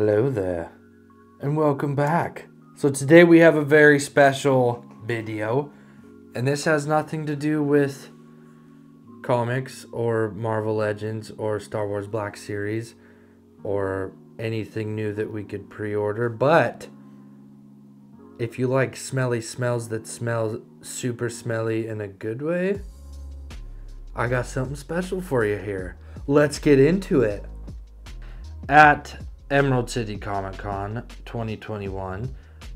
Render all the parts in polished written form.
Hello there, and welcome back. So today we have a very special video, and this has nothing to do with comics or Marvel Legends or Star Wars Black Series or anything new that we could pre-order, but if you like smelly smells that smell super smelly in a good way, I got something special for you here. Let's get into it. At Emerald City Comic Con 2021,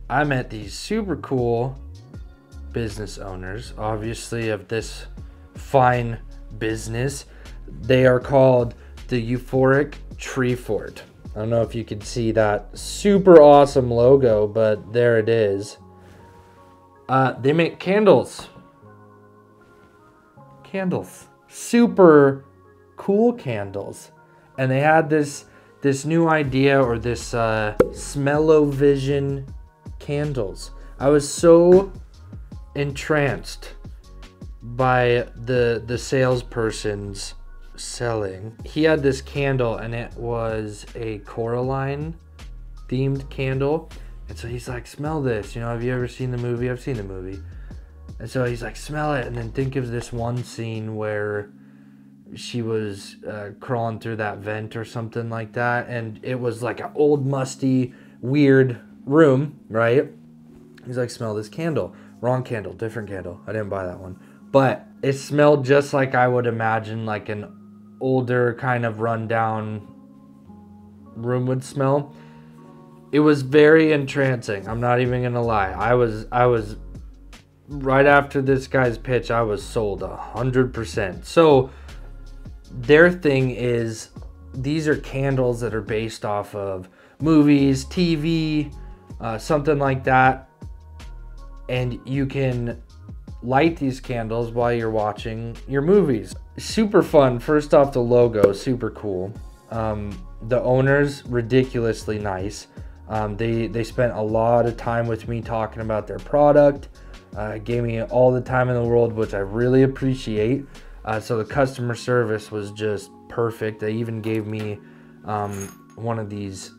I met these super cool business owners, obviously, of this fine business. They are called the Euphoric Treefort. I don't know if you can see that super awesome logo, but there it is. They make candles. Super cool candles. And they had this new idea, or this smell-o-vision candles. I was so entranced by the salesperson's selling. He had this candle, and it was a Coraline themed candle. And so he's like, smell this. You know, have you ever seen the movie? I've seen the movie. And so he's like, smell it. And then think of this one scene where she was crawling through that vent or something like that, and it was like an old musty weird room, right? He's like, smell this candle. Wrong candle, different candle. I didn't buy that one, but it smelled just like I would imagine like an older kind of rundown room would smell. It was very entrancing. I'm not even gonna lie. I was right after this guy's pitch, I was sold 100%. So their thing is, these are candles that are based off of movies, TV, something like that. And you can light these candles while you're watching your movies. Super fun. First off, the logo, super cool. The owners, ridiculously nice. They spent a lot of time with me talking about their product. Gave me all the time in the world, which I really appreciate. So the customer service was just perfect. They even gave me one of these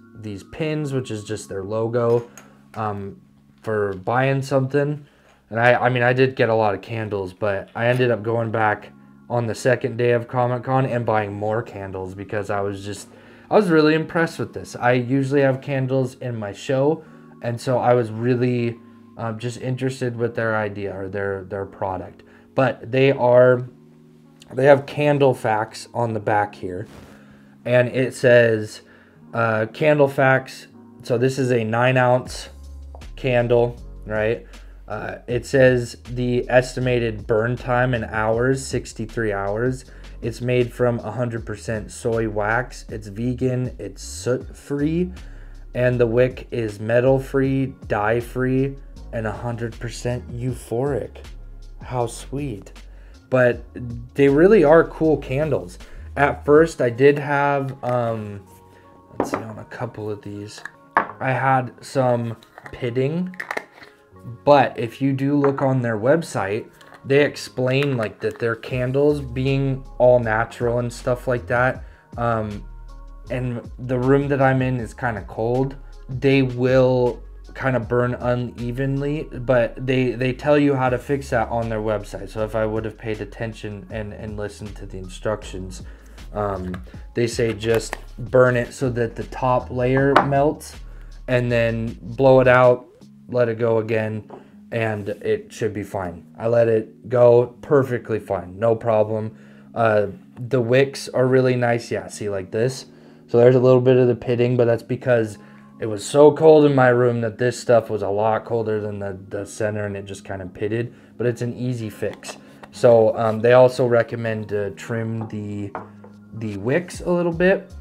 pins, which is just their logo, for buying something. And I mean, I did get a lot of candles, but I ended up going back on the second day of Comic-Con and buying more candles because I was really impressed with this. I usually have candles in my show, and so I was really just interested with their idea or their product. But they have candle facts on the back here, and it says candle facts. So this is a 9-ounce candle, right? It says the estimated burn time in hours, 63 hours. It's made from 100% soy wax. It's vegan, it's soot free, and the wick is metal free, dye free, and 100% euphoric. How sweet. But they really are cool candles. At first, I did have, let's see, on a couple of these, I had some pitting. But if you do look on their website, they explain like that their candles being all natural and stuff like that. And the room that I'm in is kind of cold. They will kind of burn unevenly, but they tell you how to fix that on their website. So if I would have paid attention and listened to the instructions, they say just burn it so that the top layer melts, and then blow it out, let it go again, and it should be fine. I let it go perfectly fine, no problem. The wicks are really nice. Yeah, see, like this. So there's a little bit of the pitting, but that's because it was so cold in my room that this stuff was a lot colder than the center, and it just kind of pitted. But it's an easy fix. So they also recommend to trim the wicks a little bit.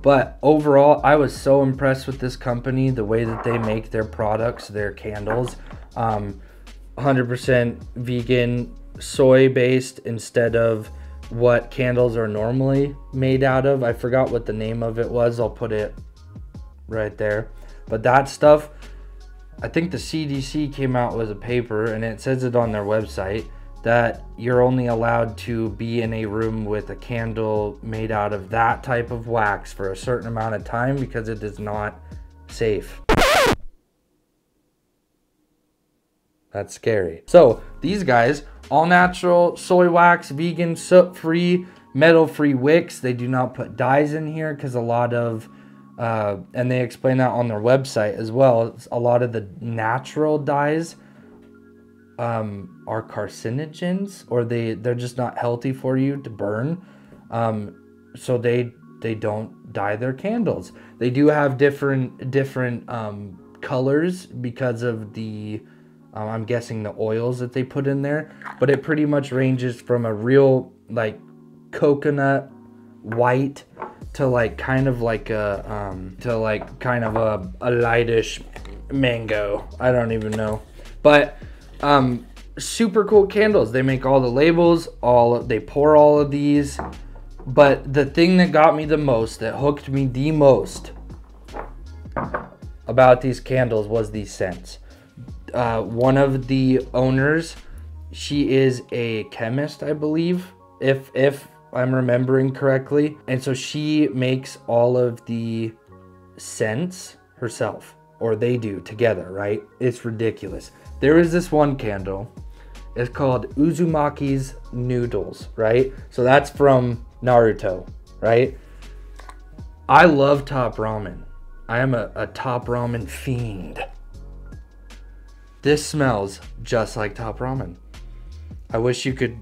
But overall, I was so impressed with this company, the way that they make their products, their candles. 100% vegan, soy-based instead of what candles are normally made out of. I forgot what the name of it was. I'll put it right there. But that stuff, I think the CDC came out with a paper, and it says it on their website, that you're only allowed to be in a room with a candle made out of that type of wax for a certain amount of time because it is not safe. That's scary. So these guys, all natural, soy wax, vegan, soot-free, metal-free wicks. They do not put dyes in here because a lot of, and they explain that on their website as well, a lot of the natural dyes are carcinogens, or they're just not healthy for you to burn. So they don't dye their candles. They do have different colors because of the I'm guessing the oils that they put in there, but it pretty much ranges from a real like coconut white to like kind of like a a lightish mango. I don't even know, but super cool candles. They make all the labels, they pour all of these. But the thing that got me the most, that hooked me the most about these candles was these scents. One of the owners, she is a chemist, I believe, if I'm remembering correctly. And so she makes all of the scents herself, or they do together, right? It's ridiculous. There is this one candle. It's called Uzumaki's Noodles, right? So that's from Naruto, right? I love top ramen. I am a top ramen fiend. This smells just like top ramen. I wish you could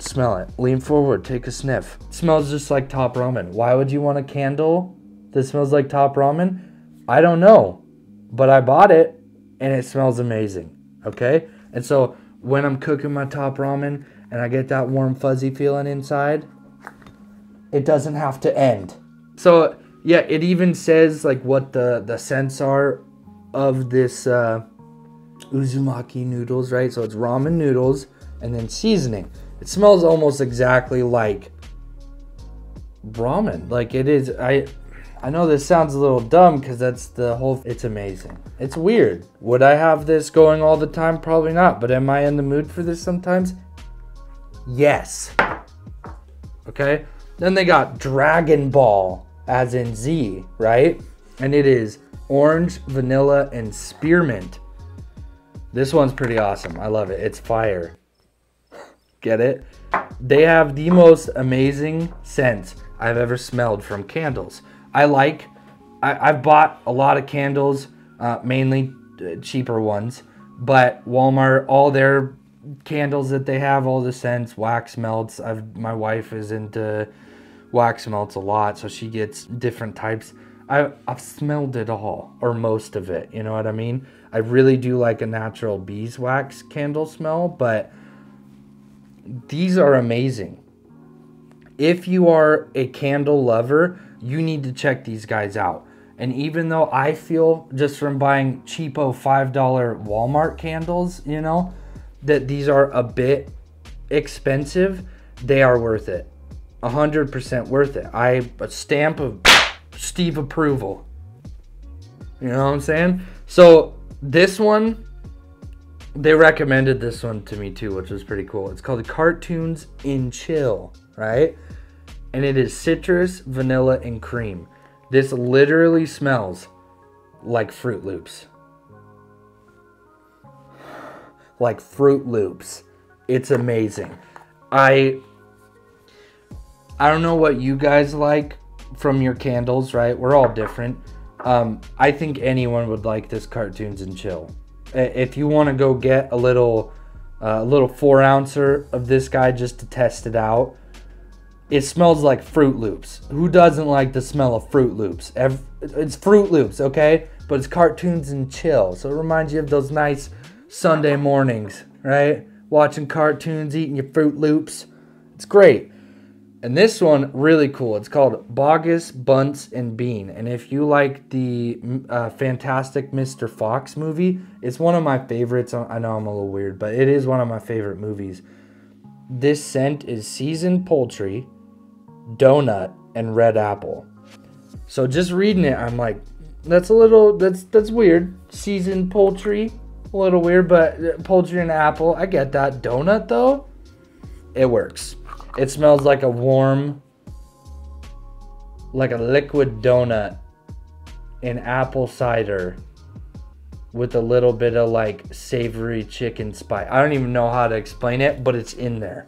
smell it. Lean forward, take a sniff. It smells just like top ramen. Why would you want a candle that smells like top ramen? I don't know, but I bought it and it smells amazing, okay? And so when I'm cooking my top ramen and I get that warm fuzzy feeling inside, it doesn't have to end. So yeah, it even says like what the scents are of this Uzumaki noodles, right? So it's ramen noodles and then seasoning. It smells almost exactly like ramen. Like it is, I know this sounds a little dumb because that's the whole, it's amazing. It's weird. Would I have this going all the time? Probably not. But am I in the mood for this sometimes? Yes. Okay. Then they got Dragon Ball, as in Z, right? And it is orange, vanilla, and spearmint. This one's pretty awesome. I love it. It's fire. Get it? They have the most amazing scents I've ever smelled from candles. I've bought a lot of candles, mainly cheaper ones, but Walmart, all their candles that they have, all the scents, wax melts. My wife is into wax melts a lot, so she gets different types. I've smelled it all, or most of it, you know what I mean? I really do like a natural beeswax candle smell, but these are amazing. If you are a candle lover, you need to check these guys out. And even though I feel, just from buying cheapo $5 Walmart candles, you know, that these are a bit expensive, they are worth it. 100% worth it. A stamp of Steve approval. You know what I'm saying? So this one, they recommended this one to me too, which was pretty cool. It's called Cartoons in Chill, right? And it is citrus, vanilla, and cream. This literally smells like Fruit Loops. Like Fruit Loops. It's amazing. I don't know what you guys like from your candles, right? We're all different. I think anyone would like this Cartoons and Chill. If you want to go get a little 4-ouncer of this guy just to test it out, it smells like Fruit Loops. Who doesn't like the smell of Fruit Loops? It's Fruit Loops, okay? But it's Cartoons and Chill. So it reminds you of those nice Sunday mornings, right? Watching cartoons, eating your Fruit Loops. It's great. And this one, really cool. It's called Bogus, Bunce, and Bean. And if you like the Fantastic Mr. Fox movie, it's one of my favorites. I know I'm a little weird, but it is one of my favorite movies. This scent is seasoned poultry, donut, and red apple. So just reading it, I'm like, that's weird. Seasoned poultry, A little weird, but poultry and apple, I get that. Donut though, it works. It smells like a warm, like a liquid donut in apple cider with a little bit of like savory chicken spice. I don't even know how to explain it, but it's in there.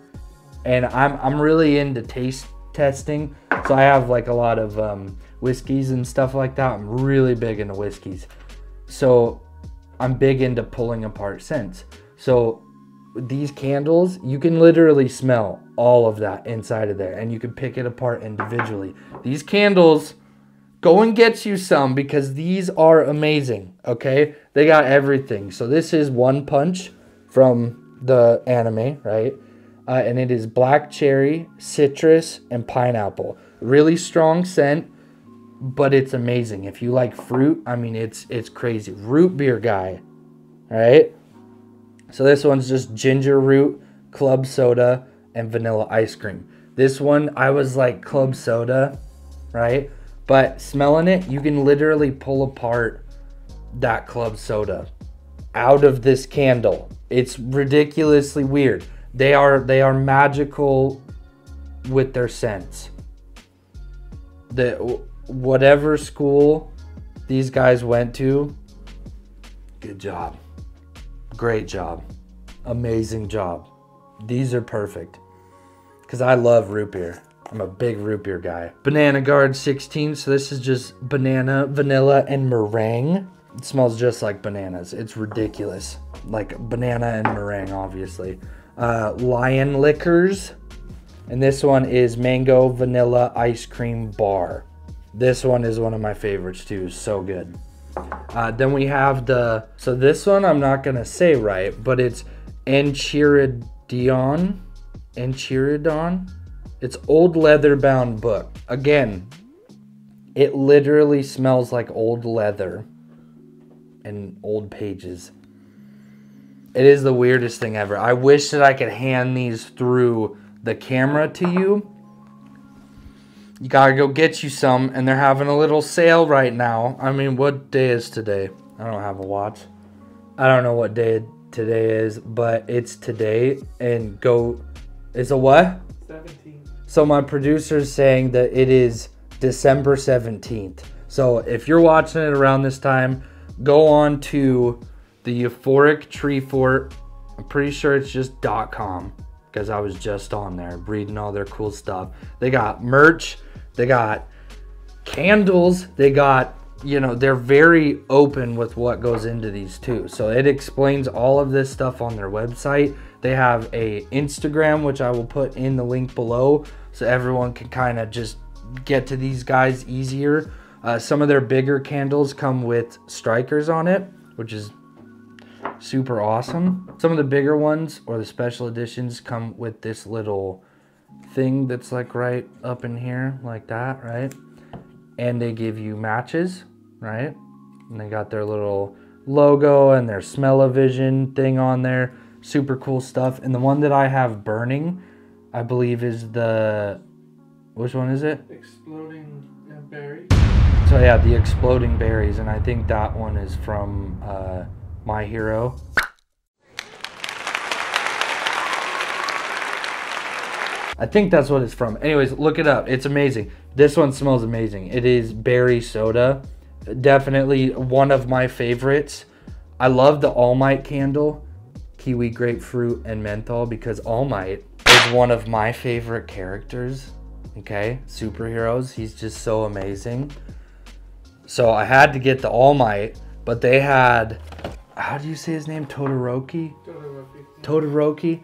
And I'm really into taste testing. So I have like a lot of whiskeys and stuff like that. I'm really big into whiskeys. So I'm big into pulling apart scents. So these candles, you can literally smell all of that inside of there, and you can pick it apart individually. These candles, go and get you some, because these are amazing, okay? They got everything. So this is One Punch from the anime, right? And it is black cherry, citrus, and pineapple. Really strong scent, but it's amazing. If you like fruit, I mean, it's crazy. Root beer guy, right? So this one's just ginger root, club soda, and vanilla ice cream. This one, I was like club soda, right? But smelling it, you can literally pull apart that club soda out of this candle. It's ridiculously weird. They are magical with their scents. Whatever school these guys went to, good job. Great job. Amazing job. These are perfect. Because I love root beer. I'm a big root beer guy. Banana Guard 16. So this is just banana, vanilla, and meringue. It smells just like bananas. It's ridiculous. Like banana and meringue, obviously. Lion Liquors. And this one is mango vanilla ice cream bar. This one is one of my favorites too. So good. Then we have so this one I'm not going to say right, but it's Enchiridion. It's old leather bound book. Again, it literally smells like old leather and old pages. It is the weirdest thing ever. I wish that I could hand these through the camera to you. You gotta go get you some, and they're having a little sale right now. I mean, what day is today? I don't have a watch. I don't know what day today is, but it's today. And it's a what? 17th. So my producer's saying that it is December 17th. So if you're watching it around this time, go on to the Euphoric Treefort. I'm pretty sure it's just .com, because I was just on there reading all their cool stuff. They got merch. They got candles. They got, they're very open with what goes into these too. So it explains all of this stuff on their website. They have a Instagram, which I will put in the link below, so everyone can kind of just get to these guys easier. Some of their bigger candles come with strikers on it, which is super awesome. Some of the bigger ones, or the special editions, come with this little thing that's like right up in here, like that, right? And they give you matches, right? And they got their little logo and their smell-o-vision thing on there. Super cool stuff. And the one that I have burning, I believe, is which one is it? Exploding berry. So yeah, the exploding berries, and I think that one is from My Hero. I think that's what it's from. Anyways, look it up. It's amazing. This one smells amazing. It is berry soda. Definitely one of my favorites. I love the All Might candle, kiwi, grapefruit, and menthol, because All Might is one of my favorite characters. Okay, superheroes. He's just so amazing. So I had to get the All Might, but they had, how do you say his name? Todoroki? Todoroki.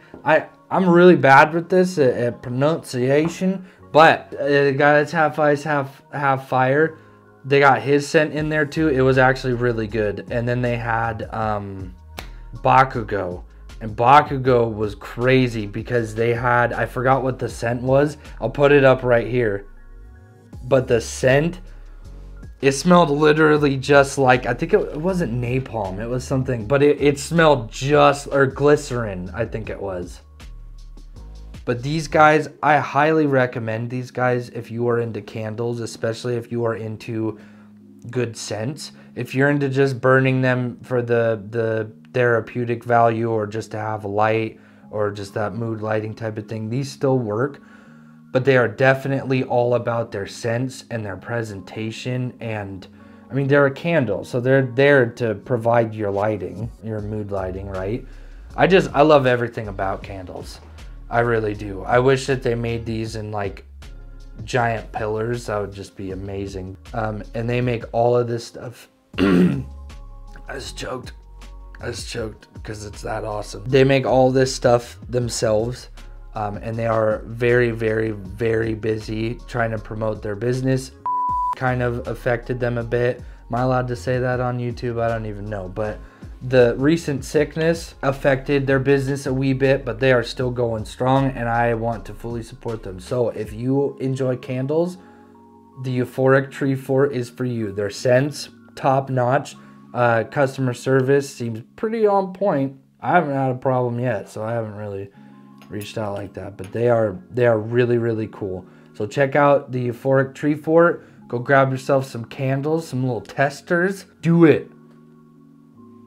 I'm really bad with this at pronunciation, but the guy that's half ice, half fire, they got his scent in there too. It was actually really good. And then they had Bakugo. And Bakugo was crazy because they had, I forgot what the scent was. I'll put it up right here. But the scent, it smelled literally just like, I think it wasn't napalm. It was something, but it smelled just, or glycerin, I think it was. But these guys, I highly recommend these guys if you are into candles, especially if you are into good scents. If you're into just burning them for the therapeutic value, or just to have a light, or just that mood lighting type of thing, these still work. But they are definitely all about their scents and their presentation. And I mean, they're a candle, so they're there to provide your lighting, your mood lighting, right? I love everything about candles. I really do. I wish that they made these in like giant pillars. That would just be amazing. And they make all of this stuff. I just choked because it's that awesome. They make all this stuff themselves. And they are very, very, very busy trying to promote their business. Kind of affected them a bit. Am I allowed to say that on YouTube? I don't even know. But the recent sickness affected their business a wee bit, but they are still going strong, and I want to fully support them. So if you enjoy candles, the Euphoric Treefort is for you. Their scents, top notch. Customer service seems pretty on point. I haven't had a problem yet, so I haven't really reached out like that, but they are really, really cool. So check out the Euphoric Treefort. Go grab yourself some candles, some little testers. Do it.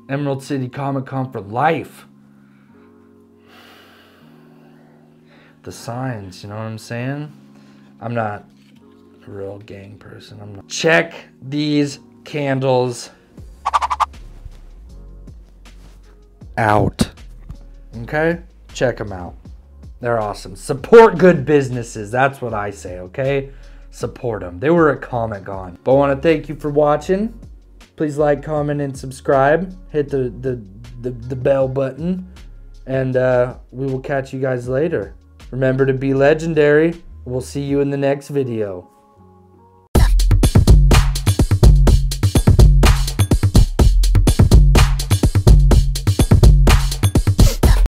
Emerald City Comic Con for life. The signs, you know what I'm saying? I'm not a real gang person. I'm not. Check these candles out. Okay? Check them out. They're awesome. Support good businesses. That's what I say, okay? Support them. They were at Comic-Con. But I want to thank you for watching. Please like, comment, and subscribe. Hit the bell button. And we will catch you guys later. Remember to be legendary. We'll see you in the next video.